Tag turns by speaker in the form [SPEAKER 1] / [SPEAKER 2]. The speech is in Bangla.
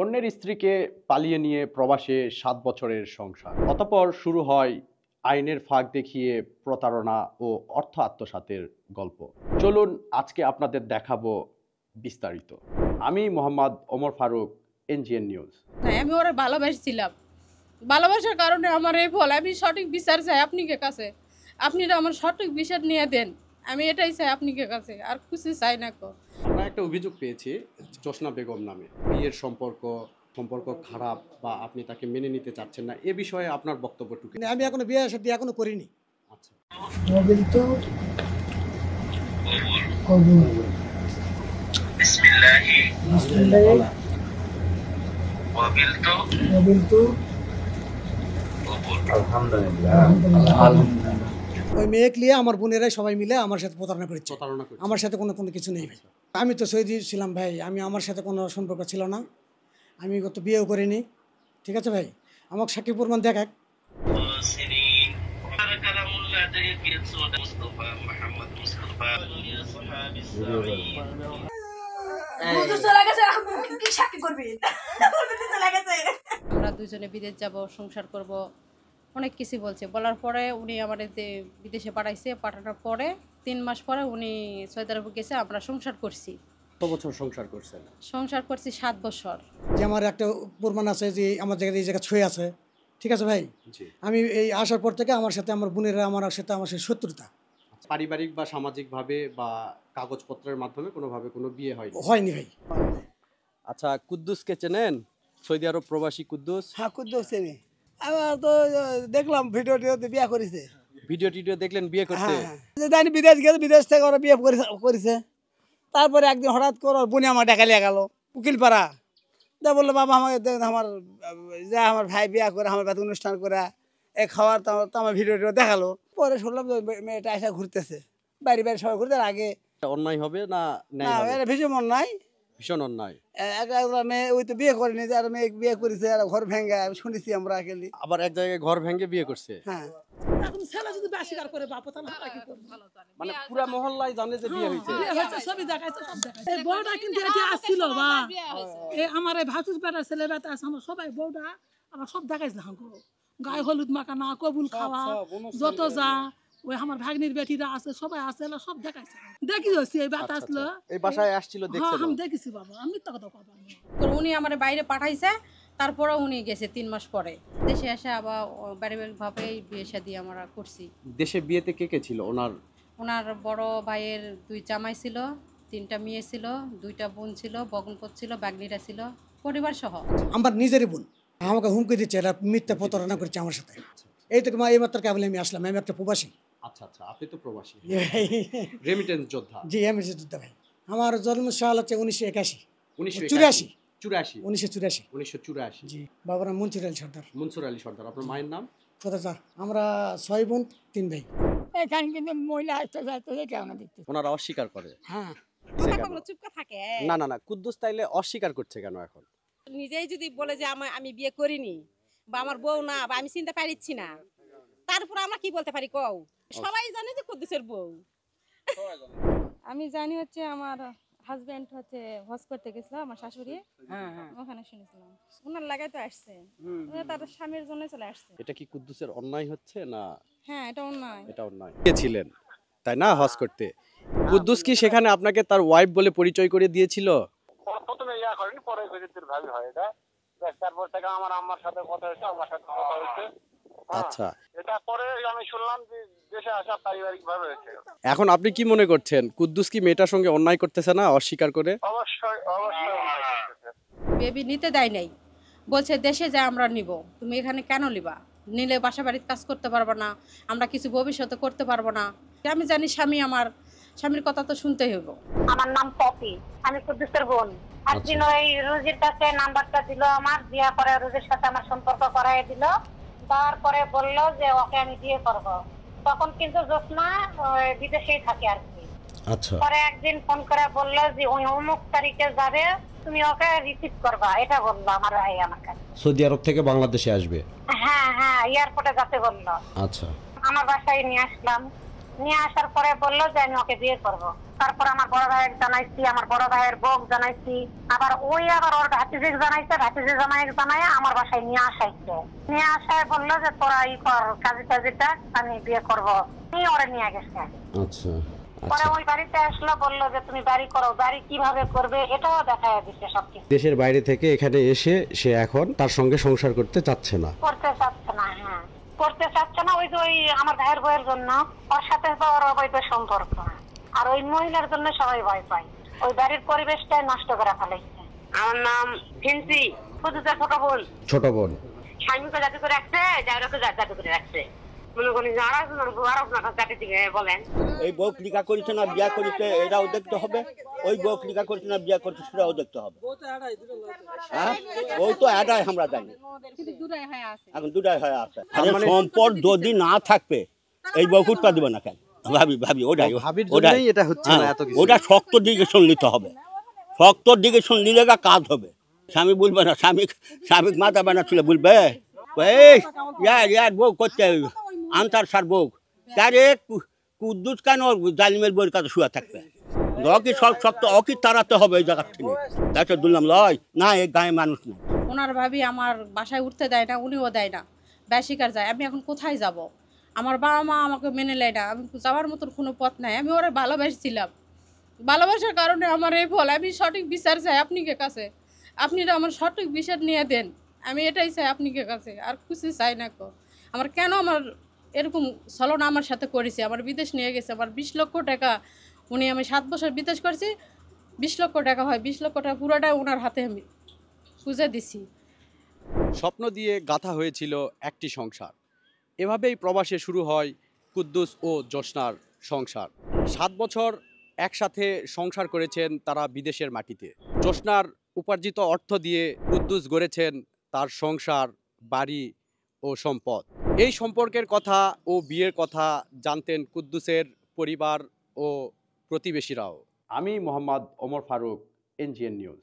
[SPEAKER 1] অন্যের স্ত্রীকে পালিয়ে নিয়ে প্রবাসে ৭ বছরের সংসার। অতঃপর শুরু হয় আইনের ফাঁক দেখিয়ে প্রতারণা ও অর্থ আত্মসাতের গল্প। চলুন আজকে আপনাদের দেখাবো বিস্তারিত। আমি মোহাম্মদ ওমর ফারুক, এনজিএন নিউজ।
[SPEAKER 2] আমি ওরা ভালোবাসছিলাম, ভালোবাসার কারণে আমার এই ফল। আমি সঠিক বিচার চাই আপনাকে কাছে, আপনি আমার সঠিক বিচার নিয়ে দেন। আমি এটাই চাই আপনাকে কাছে, আর কিছু চাই না।
[SPEAKER 1] আমরা একটা অভিযোগ পেয়েছি জোসনা বেগম নামে, বিয়ের সম্পর্ক খারাপ বা আপনি তাকে মেনে নিতে চাচ্ছেন না, এ বিষয়ে আপনার বক্তব্যটুকু।
[SPEAKER 3] আমি এখনো বিয়ে শাদী এখনো করিনি।
[SPEAKER 1] আচ্ছা,
[SPEAKER 3] ওই মেয়েকে নিয়ে আমার বোনেরাই সবাই মিলে আমার সাথে প্রতারণা করেছে। আমার সাথে কোনো কিছু নেই ভাই। আমি তো সৌদি ছিলাম ভাই, আমার সাথে কোনো সম্পর্ক ছিল না। আমি কত বিয়েও করিনি। ঠিক আছে ভাই, আমাকে সাক্ষী প্রমাণ দেখাক।
[SPEAKER 2] আমরা দুজনে বিদেশ যাব, সংসার করব, অনেক কিছু বলছে। বলার পরে উনি আমাদের বিদেশে পাঠাইছে। পাঠানোর পরে 3 মাস পরে উনি সৌদি আরবে গেছে। আমরা সংসার করছি।
[SPEAKER 1] কত বছর সংসার করছেন?
[SPEAKER 2] সংসার করছি 7 বছর।
[SPEAKER 3] যে আমার একটা প্রমাণ আছে যে আমার জায়গায় এই জায়গা ছুঁয়ে আছে। ঠিক আছে ভাই, আমি এই আসার পর থেকে আমার সাথে আমার বোনেরা আমার সাথে শত্রুতা।
[SPEAKER 1] পারিবারিক বা সামাজিকভাবে বা কাগজপত্রের মাধ্যমে কোনোভাবে কোনো বিয়ে
[SPEAKER 3] হয়নি ভাই।
[SPEAKER 1] আচ্ছা, কুদ্দুসকে চেনেন? সৌদি আরব প্রবাসী কুদ্দুস।
[SPEAKER 4] হ্যাঁ, কুদ্দুস চিনি। আমার তো দেখলাম ভিডিওতে বিয়ে করেছে।
[SPEAKER 1] ভিডিও দেখলেন বিয়ে করছে?
[SPEAKER 4] জানি বিদেশ গেছে, বিদেশ থেকে ওরা বিয়ে করেছে। তারপরে একদিন হঠাৎ করে ওর বোনে আমার ডাকা লিয়ে গেল উকিলপাড়া। তা বললো, বাবা আমাকে আমার ভাই বিয়ে করে আমার বাড়িতে অনুষ্ঠান করে এ খাওয়ার তো আমার ভিডিও দেখালো। পরে শুনলাম মেয়েটা এসে ঘুরতেছে, বাড়ি সবাই ঘুরতে। আগে
[SPEAKER 1] অন্যায় হবে না?
[SPEAKER 4] ভীষণ অন্যায়,
[SPEAKER 1] ভীষণ অন্যায়।
[SPEAKER 4] মেয়ে ওই তো বিয়ে করেনি, আর মেয়ে বিয়ে করেছে, আর ঘর ভেঙে শুনেছি আমরা।
[SPEAKER 1] আবার এক জায়গায় ঘর ভেঙে বিয়ে করছে।
[SPEAKER 4] হ্যাঁ,
[SPEAKER 1] মানে পুরা মহল্লায় জানে যে বিয়ে হয়েছে।
[SPEAKER 5] বউটা কিন্তু এটি আসছিল বা আমার এই ভাতুর বেটার ছেলে বেটা আছে, আমার সবাই বউটা আমার সব দেখাইছে। গায়ে হলুদ মাখানা, কবুল খাওয়া, যত যা ওই আমার ভাগ্নির বেটিরা আছে সবাই আছে, সব দেখাইছে। দেখি হচ্ছে এই বাতা আসলো, এই বাসায় আসছিল, দেখছি। আমি দেখেছি বাবা, আমি মিথ্যা কথা কব না।
[SPEAKER 2] উনি আমার বাইরে পাঠাইছে, তারপরে উনি গেছে 3 মাস পরে। দেশে এসে আবার পারিবারিকভাবে বিয়ে শাদী আমরা করছি।
[SPEAKER 1] দেশে বিয়েতে কে কে ছিল?
[SPEAKER 2] ওনার বড় ভাইয়ের 2 জামাই ছিল, 3টা মেয়ে ছিল, 2টা বোন ছিল, বগনপত ছিল, বাগনিরা ছিল, পরিবার সহ।
[SPEAKER 3] আমার নিজেরই বোন আমাকে হুমকি দিচ্ছে, এরা মিথ্যা প্রতারণা করছে আমার সাথে। এই তো এই মাত্র কেবল আমি আসলাম, আমি একটা প্রবাসী।
[SPEAKER 1] আচ্ছা, আপনি তো প্রবাসী, রেমিটেন্স যোদ্ধা।
[SPEAKER 3] জি, রেমিটেন্স যোদ্ধা ভাই। আমার জন্ম সাল হচ্ছে 1981,
[SPEAKER 1] 1984।
[SPEAKER 3] জি, বাবার নাম মনসুর আলী সর্দার।
[SPEAKER 1] আপনার মায়ের নাম?
[SPEAKER 3] আমরা 6 বোন 3 ভাই।
[SPEAKER 5] এখানে কিন্তু মহিলা আসতে যাইতে কেমন দেখতে
[SPEAKER 1] ওনারা অস্বীকার করে।
[SPEAKER 3] হ্যাঁ,
[SPEAKER 2] চুপকা থাকে
[SPEAKER 1] না, কুদ্দুস তাইলে অস্বীকার করছে কেন এখন?
[SPEAKER 2] নিজেই যদি বলে যে আমি বিয়ে করিনি বা আমার বউ না বা আমি চিনতে পারিচ্ছি না, তারপর আমরা কি বলতে পারি কও? সবাই জানে যে কুদ্দুসের বউ। আমি জানি হচ্ছে আমার হাজবেন্ড হচ্ছে হজ করতে গেছিল, আমার শাশুড়ি। ওখানে শুনেছিলাম ওনার লাগাই তো আসছে, তার স্বামীর জন্য চলে আসছে।
[SPEAKER 1] এটা কি কুদ্দুসের অন্যায় হচ্ছে না?
[SPEAKER 2] হ্যাঁ, এটা অন্যায়।
[SPEAKER 1] ছিলেন তাই না হজ করতে? কুদ্দুস কি সেখানে আপনাকে তার ওয়াইফ বলে পরিচয় করে দিয়েছিল?
[SPEAKER 6] প্রথমে ইয়া করেনি, পরে ভাবি হয় এটা। তারপর থেকে আমার আম্মার সাথে কথা হয়েছে, আমার সাথে কথা হয়েছে।
[SPEAKER 1] আচ্ছা,
[SPEAKER 6] এটা পরে আমি শুনলাম যে দেশে আসা পারিবারিক ভাবে হয়েছে।
[SPEAKER 1] এখন আপনি কি মনে করছেন কুদ্দুস কি মেয়েটার সঙ্গে অন্যায় করতেছে না অস্বীকার করে?
[SPEAKER 6] অবশ্যই
[SPEAKER 2] বেবি নিতে দেয় নাই, বলছে দেশে যা আমরা নিব, তুমি এখানে কেন নিবা? নিলে বাসা বাড়িতে কাজ করতে পারবো না, আমরা কিছু ভবিষ্যতে করতে পারবো না। আমি জানি স্বামীর কথা তো শুনতেই হইব।
[SPEAKER 7] আমার নাম পপি, আমি কুদ্দুসের বোন। একদিন ওই রোজির কাছে নাম্বারটা দিল আমার, দিয়া পরে রোজির সাথে আমার সম্পর্ক করাই দিল। তারপরে বলল যে ওকে আমি বিয়ে করব। তখন কিন্তু জোসনা বিদেশেই থাকে আর কি।
[SPEAKER 1] আচ্ছা,
[SPEAKER 7] পরে একদিন ফোন করে বলল যে ওই অমুক তারিখে যাবে, তুমি ওকে রিসিভ করবা, এটা বললো আমার ভাই আমাকে।
[SPEAKER 1] সৌদি আরব থেকে বাংলাদেশে আসবে?
[SPEAKER 7] হ্যাঁ, এয়ারপোর্টে যেতে বললো।
[SPEAKER 1] আচ্ছা,
[SPEAKER 7] আমার বাসায় নিয়ে আসলাম। নিয়ে আসার পরে বললো যে আমি ওকে বিয়ে করব। তারপর আমার বড় ভাইয়ের জানাইছি, আমার বড় ভাইয়ের বউ জানাইছি, আবার ওর ভাতিজে জানাইছে, ভাতিজে জানায় আমার বাসায় নিয়ে আসাইছে। নিয়ে আসায় বললো যে তোরা কর কাজে আমি বিয়ে করবো, ওরে নিয়ে গেছে।
[SPEAKER 1] আচ্ছা,
[SPEAKER 7] পরে ওই বাড়িতে আসলো, বললো যে তুমি বাড়ি করো, বাড়ি কিভাবে করবে এটাও দেখায় দিচ্ছে সবকিছু।
[SPEAKER 1] দেশের বাইরে থেকে এখানে এসে সে এখন তার সঙ্গে সংসার করতে চাচ্ছে না।
[SPEAKER 7] করতে চাচ্ছে না, হ্যাঁ করতে চাচ্ছে না। ওই যে ওই আমার ভাইয়ের বউয়ের জন্য, ওর সাথে তো ওর অবৈধ সম্পর্ক, আর ওই মহিলার জন্য সবাই ভয় পায়। ওই বাড়ির পরিবেশটাই নষ্ট করে ফেলাইছে। আমার নাম ফিন্সি, পুজুদের ছোট বোন।
[SPEAKER 1] ছোট বোন
[SPEAKER 7] স্বামীকে জাতি করে রাখছে, যাওয়ারকে জাতি করে রাখছে। মনে করি যারা জাতি থেকে বলেন
[SPEAKER 8] এই বউ লিখা করেছে না বিয়া করেছে এটাও দেখতে হবে, ওই বউ লিখা করেছে না বিয়া করেছে সেটাও দেখতে হবে। হ্যাঁ, বউ তো এটাই আমরা জানি, এখন দুটাই হয়ে আছে। সম্পদ যদি না থাকবে এই বউ কুটপা দিবে না কেন? ভাবি ওটাই ওটা শক্ত দিকে শুনলিতে হবে, শক্ত দিকে শুনলে কাজ হবে। স্বামী বলবে না, স্বামী মাথা বানা ছিল বলবে এই বউ করতে আনতার সার বউ তারে কুদ্দুস কেন জালিমের বইয়ের কাছে শুয়ে থাকবে। অকি সব শক্ত অকি তাড়াতে হবে এই জায়গার থেকে। তাই দুললাম লয় না, এই গায়ে মানুষ নেই।
[SPEAKER 2] ওনার ভাবি আমার বাসায় উঠতে দেয় না, উনিও দেয় না, বেশিকার যায়। আমি এখন কোথায় যাব? আমার বাবা মা আমাকে মেনে নেয় না, আমি যাওয়ার মতন কোনো পথ নাই। আমি ওরা ভালোবাসছিলাম, ভালোবাসার কারণে আমার এই ফল। আমি সঠিক বিচার চাই আপনাকে কাছে, আপনি আমার সঠিক বিচার নিয়ে দেন। আমি এটাই চাই আপনাকে কাছে, আর কিছু চাই না। আমার কেন আমার এরকম ছলনা আমার সাথে করেছে? আমার বিদেশ নিয়ে গেছে, আমার 20 লক্ষ টাকা উনি, আমি 7 বছর বিদেশ করছি, 20 লক্ষ টাকা হয়, 20 লক্ষ টাকা পুরোটাই ওনার হাতে আমি খুঁজে দিছি।
[SPEAKER 1] স্বপ্ন দিয়ে গাঁথা হয়েছিল একটি সংসার। এভাবেই প্রবাসে শুরু হয় কুদ্দুস ও জোসনার সংসার। 7 বছর একসাথে সংসার করেছেন তারা বিদেশের মাটিতে। জোসনার উপার্জিত অর্থ দিয়ে কুদ্দুস গড়েছেন তার সংসার, বাড়ি ও সম্পদ। এই সম্পর্কের কথা ও বিয়ের কথা জানতেন কুদ্দুসের পরিবার ও প্রতিবেশীরাও। আমি মোহাম্মদ ওমর ফারুক, NGN নিউজ।